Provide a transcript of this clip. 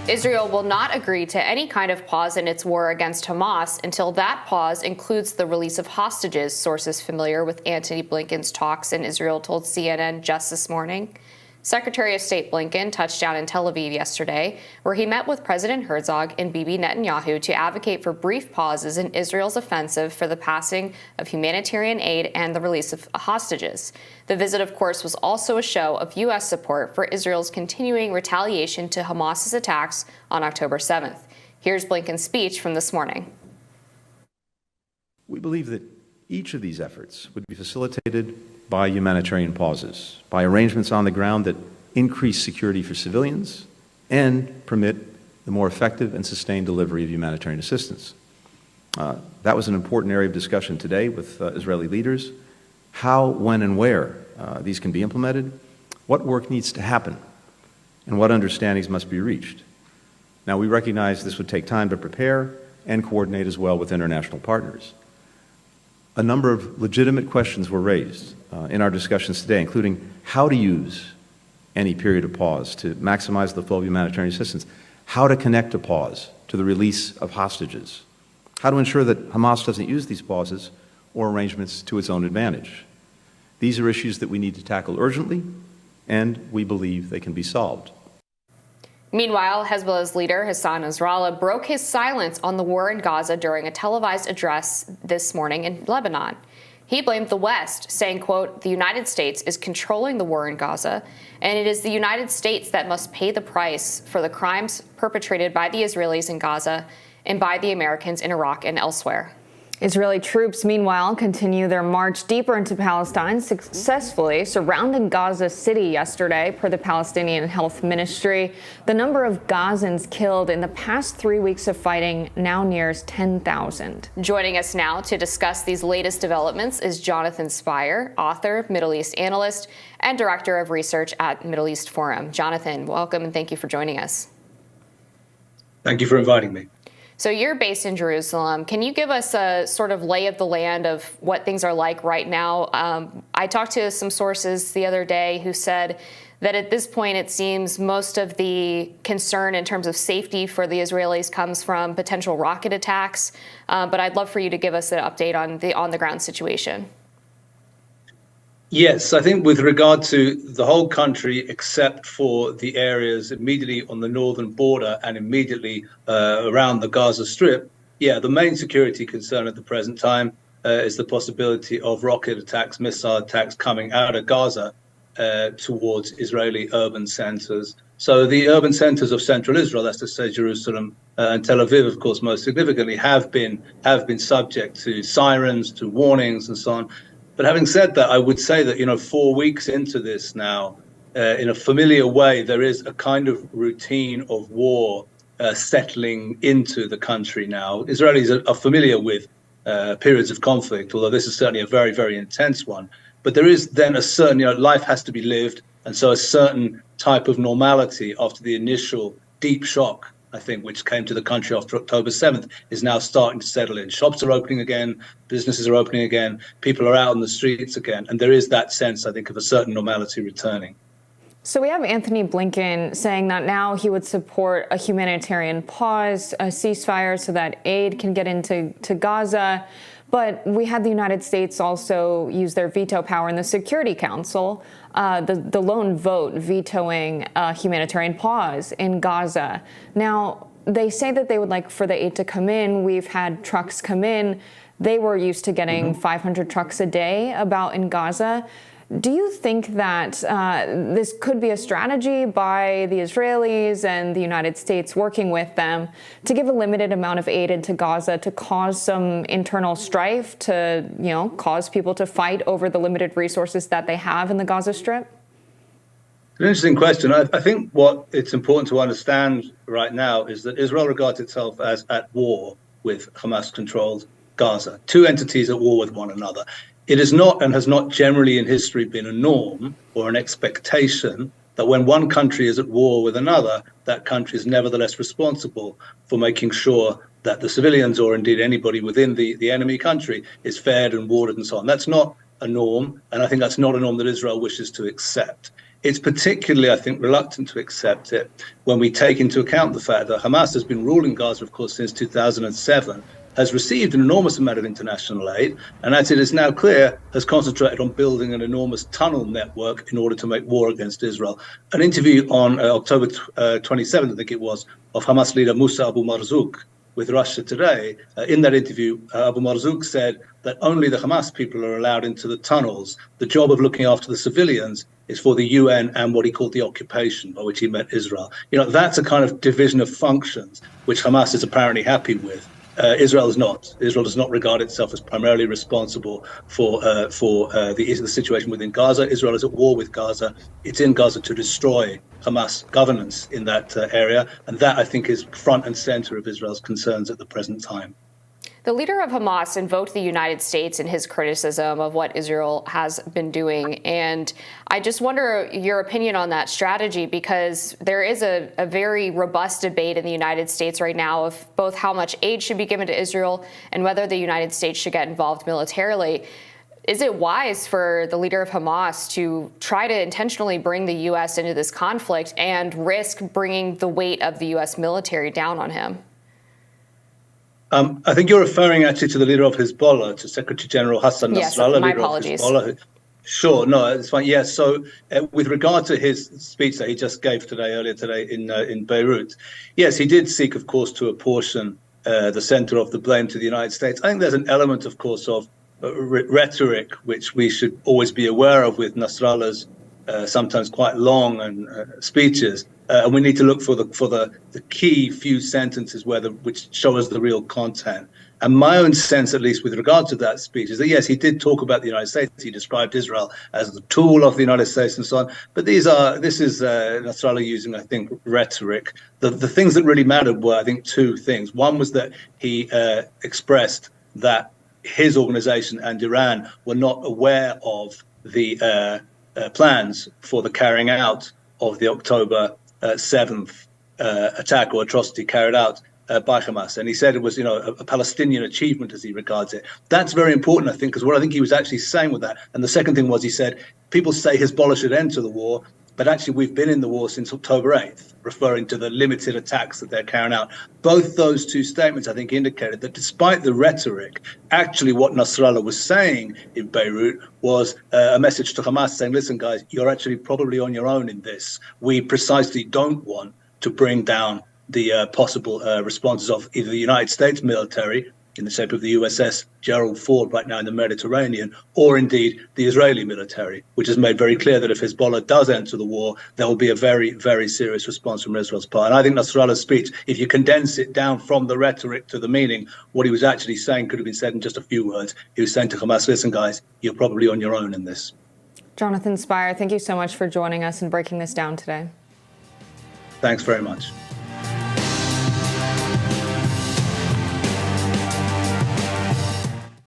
Israel will not agree to any kind of pause in its war against Hamas until that pause includes the release of hostages, sources familiar with Antony Blinken's talks in Israel told CNN just this morning. Secretary of State Blinken touched down in Tel Aviv yesterday, where he met with President Herzog and Bibi Netanyahu to advocate for brief pauses in Israel's offensive for the passing of humanitarian aid and the release of hostages. The visit, of course, was also a show of U.S. support for Israel's continuing retaliation to Hamas's attacks on October 7th. Here's Blinken's speech from this morning. We believe that each of these efforts would be facilitated by humanitarian pauses, by arrangements on the ground that increase security for civilians and permit the more effective and sustained delivery of humanitarian assistance. That was an important area of discussion today with Israeli leaders. How, when, and where these can be implemented, what work needs to happen, and what understandings must be reached. Now, we recognize this would take time to prepare and coordinate as well with international partners. A number of legitimate questions were raised in our discussions today, including how to use any period of pause to maximize the flow of humanitarian assistance, how to connect a pause to the release of hostages, how to ensure that Hamas doesn't use these pauses or arrangements to its own advantage. These are issues that we need to tackle urgently, and we believe they can be solved. Meanwhile, Hezbollah's leader, Hassan Nasrallah, broke his silence on the war in Gaza during a televised address this morning in Lebanon. He blamed the West, saying, quote, "The United States is controlling the war in Gaza, and it is the United States that must pay the price for the crimes perpetrated by the Israelis in Gaza and by the Americans in Iraq and elsewhere." Israeli troops, meanwhile, continue their march deeper into Palestine, successfully surrounding Gaza City yesterday, per the Palestinian Health Ministry. The number of Gazans killed in the past 3 weeks of fighting now nears 10,000. Joining us now to discuss these latest developments is Jonathan Spire, author, Middle East analyst, and director of research at Middle East Forum. Jonathan, welcome and thank you for joining us. Thank you for inviting me. So you're based in Jerusalem. Can you give us a sort of lay of the land of what things are like right now? I talked to some sources the other day who said that at this point it seems most of the concern in terms of safety for the Israelis comes from potential rocket attacks. But I'd love for you to give us an update on the on-the-ground situation. Yes, I think with regard to the whole country, except for the areas immediately on the northern border and immediately around the Gaza Strip, the main security concern at the present time is the possibility of rocket attacks, missile attacks coming out of Gaza towards Israeli urban centers. So the urban centers of central Israel, that's to say Jerusalem and Tel Aviv, of course, most significantly, have been subject to sirens, to warnings and so on. But having said that, I would say that, 4 weeks into this now, in a familiar way, there is a kind of routine of war settling into the country now. Israelis are familiar with periods of conflict, although this is certainly a very, very intense one. But there is then a certain, life has to be lived. And so a certain type of normality after the initial deep shock, I think, which came to the country after October 7th, is now starting to settle in. Shops are opening again, businesses are opening again, people are out on the streets again, and there is that sense, I think, of a certain normality returning. So we have Antony Blinken saying that now he would support a humanitarian pause, a ceasefire, so that aid can get into Gaza. But we had the United States also use their veto power in the Security Council, the lone vote vetoing a humanitarian pause in Gaza. Now, they say that they would like for the aid to come in. We've had trucks come in. They were used to getting 500 trucks a day about in Gaza. Do you think that this could be a strategy by the Israelis and the United States working with them to give a limited amount of aid into Gaza to cause some internal strife, to, cause people to fight over the limited resources that they have in the Gaza Strip? An interesting question. I think what it's important to understand right now is that Israel regards itself as at war with Hamas-controlled Gaza, two entities at war with one another. It is not and has not generally in history been a norm or an expectation that when one country is at war with another, that country is nevertheless responsible for making sure that the civilians or indeed anybody within the enemy country is fed and watered and so on. That's not a norm, and I think that's not a norm that Israel wishes to accept. It's particularly, I think, reluctant to accept it when we take into account the fact that Hamas has been ruling Gaza, of course, since 2007, has received an enormous amount of international aid, and as it is now clear, has concentrated on building an enormous tunnel network in order to make war against Israel. An interview on October 27th, I think it was, of Hamas leader Musa Abu Marzouk with Russia Today. In that interview, Abu Marzouk said that only the Hamas people are allowed into the tunnels. The job of looking after the civilians is for the UN and what he called the occupation, by which he meant Israel. That's a kind of division of functions which Hamas is apparently happy with. Israel is not. Israel does not regard itself as primarily responsible for the situation within Gaza. Israel is at war with Gaza. It's in Gaza to destroy Hamas governance in that area. And that, I think, is front and center of Israel's concerns at the present time. The leader of Hamas invoked the United States in his criticism of what Israel has been doing. And I just wonder your opinion on that strategy, because there is a very robust debate in the United States right now of both how much aid should be given to Israel and whether the United States should get involved militarily. Is it wise for the leader of Hamas to try to intentionally bring the U.S. into this conflict and risk bringing the weight of the U.S. military down on him? I think you're referring actually to the leader of Hezbollah, to Secretary General Hassan Nasrallah. Yes, my leader apologies. Of Hezbollah. Sure, no, it's fine. Yes, so with regard to his speech that he just gave earlier today in Beirut, yes, he did seek, of course, to apportion the center of the blame to the United States. I think there's an element, of course, of rhetoric which we should always be aware of with Nasrallah's sometimes quite long and speeches. And we need to look for the key few sentences which show us the real content. And my own sense, at least with regard to that speech, is that yes, he did talk about the United States. He described Israel as the tool of the United States and so on. But this is Nasrallah using, I think, rhetoric. The things that really mattered were, I think, two things. One was that he expressed that his organization and Iran were not aware of the plans for the carrying out of the October 7th attack or atrocity carried out by Hamas. And he said it was, a Palestinian achievement as he regards it. That's very important, I think, because what I think he was actually saying with that. And the second thing was he said, people say Hezbollah should enter the war, but actually we've been in the war since October 8th, referring to the limited attacks that they're carrying out. Both those two statements, I think, indicated that despite the rhetoric, actually what Nasrallah was saying in Beirut was a message to Hamas saying, listen, guys, you're actually probably on your own in this. We precisely don't want to bring down the possible responses of either the United States military in the shape of the USS Gerald Ford right now in the Mediterranean, or indeed the Israeli military, which has made very clear that if Hezbollah does enter the war, there will be a very, very serious response from Israel's part. And I think Nasrallah's speech, if you condense it down from the rhetoric to the meaning, what he was actually saying could have been said in just a few words. He was saying to Hamas, listen, guys, you're probably on your own in this. Jonathan Spire, thank you so much for joining us and breaking this down today. Thanks very much.